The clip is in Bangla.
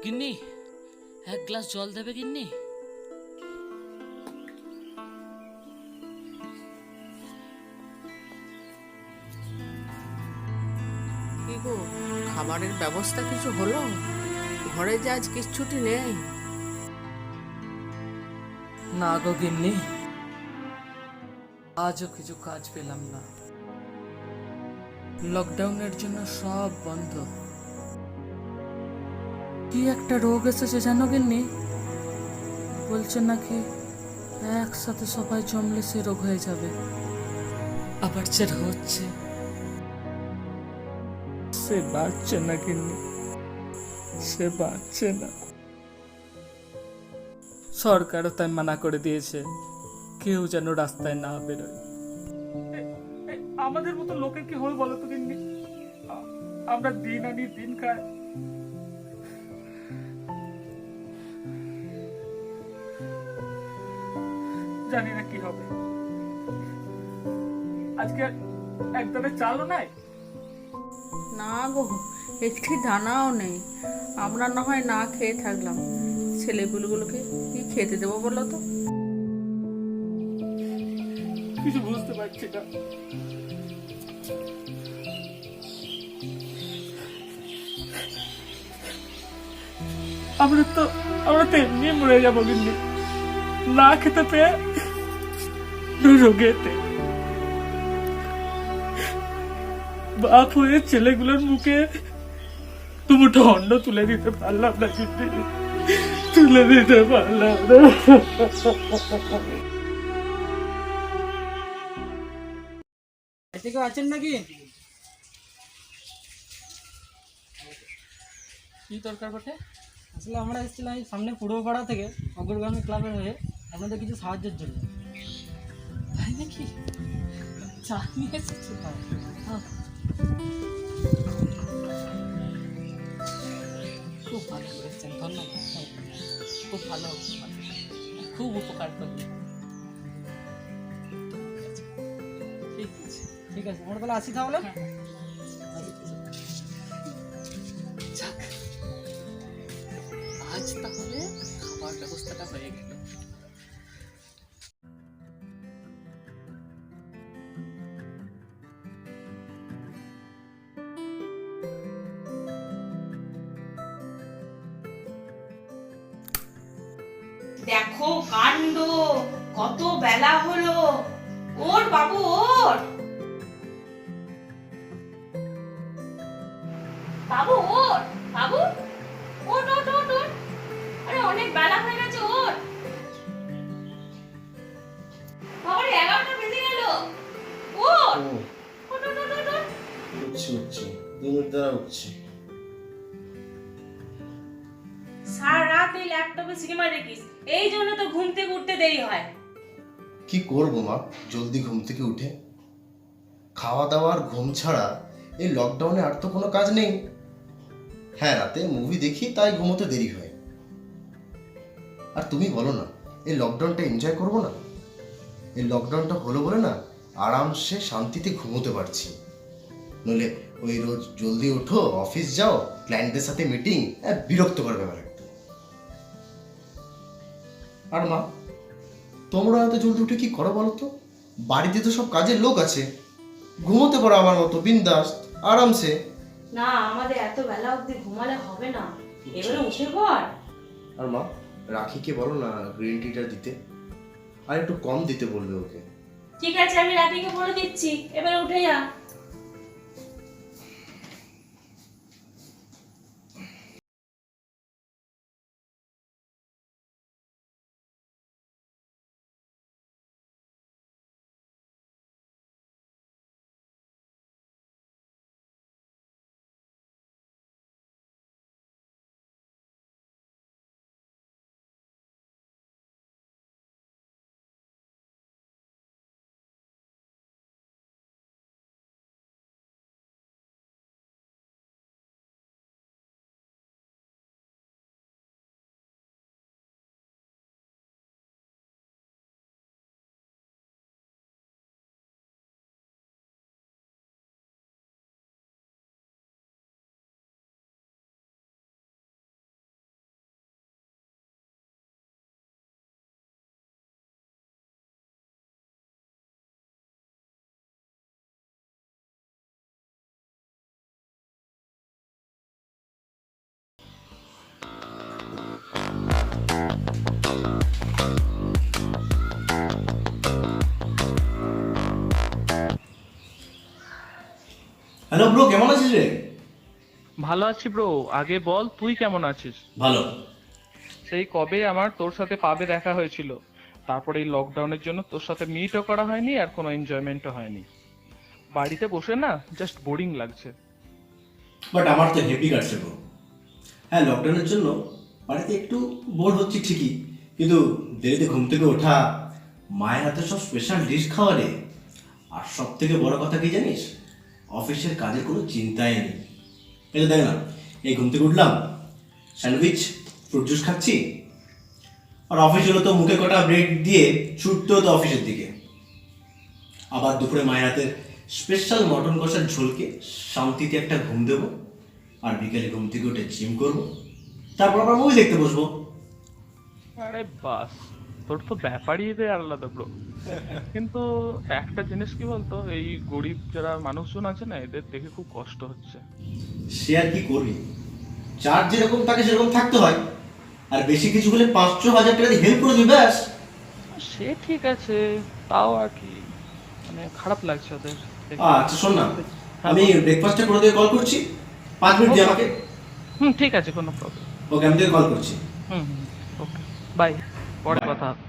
গিন্নি, এক গ্লাস জল দেবে গিন্নি? কি গো, খাবারের ব্যবস্থা কিছু হলো? ঘরে যে আজ কিচ্ছুটি নেই। না গো গিন্নি, আজও কিছু কাজ পেলাম না। লকডাউনের জন্য সব বন্ধ। কি একটা রোগ এসেছে জানো গিন্নি? বলছে নাকি একসাথে সবাই জমলে সে রোগ হয়ে যাবে। আবার যেটা হচ্ছে, সে বাঁচছে না গিন্নি, সে বাঁচছে না। সরকারও তাই মানা করে দিয়েছে, কেউ যেন রাস্তায় না বেরোয়। আমাদের মতো লোকের কি হবে বলো তো গিন্নি? আমরা দিন আনি দিন খাই। জানি না কি হবে। আজকে একদমে চালও নাই। না গো, একটি দানাও নেই। আমরা না হয় না খেয়ে থাকলাম, ছেলেগুলোকে কি খেতে দেবো বলো তো? কিছু বুঝতে পারছি না। আমরা তো এমনি মরে যাবো গিন্নি, না খেতে পেয়ে, রোগেতে। বাপ হয়ে ছেলেগুলোর মুখে দুমুঠো অন্ন তুলে দিতে পারলাম না গিন্নি, তুলে দিতে পারলাম না। এতে কেউ আছেন নাকি? কি দরকার বটে? আসলে আমরা এসেছিলাম এই সামনে পূর্বপাড়া থেকে অগ্রগামী ক্লাবের হয়ে আপনাদের কিছু সাহায্যের জন্য। তাই নাকি? চা নিয়ে এসেছি। হ্যাঁ, খুব ভালো করেছেন, ধন্যবাদ। খুব ভালো, খুব উপকার করলেন। ঠিক আছে। ঠিক আছে, আমরা তাহলে আসি তাহলে। যাক, আজ তাহলে খাবার ব্যবস্থাটা হয়ে গেল। দেখো কাণ্ড, কত বেলা হলো। ওর বাবু ওর, বাবু ওর, বাবু ওর ওর ওর ওর, আরে অনেক বেলা হয়ে গেছে ওর। বাবারে 11টা বেজে গেল। ওর ওর ওর ওর ওর। উঠছি 2 মিনিট দ্বারা উঠছি। সারা রাত এই ল্যাপটপে সিনেমা দেখিস, এই জন্য তো ঘুম থেকে উঠতে দেরি হয়। কি করবো মা, জলদি ঘুম থেকে উঠে খাওয়া দাওয়ার ঘুম ছাড়া এই লকডাউনে আর তো কোনো কাজ নেই। হ্যাঁ, রাতে মুভি দেখি, তাই ঘুমোতে দেরি হয়। আর তুমি বলো না, এই লকডাউনটা এনজয় করবো না? এই লকডাউনটা হলো বলে না আরামসে শান্তিতে ঘুমোতে পারছি। নইলে ওই রোজ জলদি ওঠো, অফিস যাও, ক্লায়েন্টদের সাথে মিটিং, বিরক্তকর ব্যাপার একটা। আর মা, তোমরা এত জলদি উঠে কি করো বলো তো? বাড়িতে তো সব কাজের লোক আছে, ঘুমোতে পারো আমার মতো বিন্দাস আরামসে। না, আমাদের এত বেলা অবধি ঘুমালে হবে না, এবারে উঠে পড়। আর মা, রাখিকে বলো না গ্রিন টিটা দিতে, আর একটু কম দিতে বলবে ওকে। ঠিক আছে, আমি রাধিকে বলে দিচ্ছি, এবারে উঠে যা। রে? ভালো আছি ব্রো। আগে বল তুই কেমন আছিস? ভালো। সেই কবে আমার তোর সাথে পাবে দেখা হয়েছিল, তারপরে এই লকডাউনের জন্য তোর সাথে মিটও করা হয়নি আর কোনো এনজয়মেন্টও হয়নি। বাড়িতে বসে না জাস্ট বোরিং লাগছে। বাট আমার তো হেভি কাটছে ব্রো। হ্যাঁ, লকডাউনের জন্য বাড়িতে একটু বোর হচ্ছি ঠিকই, কিন্তু দেরিতে ঘুম থেকে ওঠা, মায়ের হাতে সব স্পেশাল ডিশ খাওয়া রে, আর সব থেকে বড় কথা কি জানিস, অফিসের কাজের কোনো চিন্তাই নেই। এটা দেখ না, এই ঘুম থেকে উঠলাম, স্যান্ডউইচ ফ্রুট জুস খাচ্ছি, আর অফিস হলো তো মুখে কটা ব্রেড দিয়ে ছুটতে হতো অফিসের দিকে। আবার দুপুরে মায়ের হাতের স্পেশাল মটন কষার ঝোলকে শান্তিতে একটা ঘুম দেবো, আর বিকেলে ঘুম থেকে উঠে জিম করবো, তারপর আবার মুভি দেখতে বসবো। আরে বাস, তোর তো ব্যাপারই আলাদা ব্রো। কিন্তু একটা জিনিস কি বলতো, এই গরিব যারা মানুষজন আছে না, এদের দেখে খুব কষ্ট হচ্ছে। সে আর কি করবি, যার যেরকম থাকে সেরকম থাকতে হয়, আর বেশি কিছু হলে 500,000 টাকা দিয়ে হেল্প করে দিবি ব্যাস। সে ঠিক আছে, তাও আর কি মানে খারাপ লাগছে ওদের দেখে। আচ্ছা শোন না, আমি ব্রেকফাস্টটা করে দিয়ে কল করছি, 5 মিনিট দিয়ে আমাকে। ঠিক আছে, কোনো প্রবলেম। ওকে, আমি তোকে কল করছি। ওকে, বাই, পরে কথা হবে।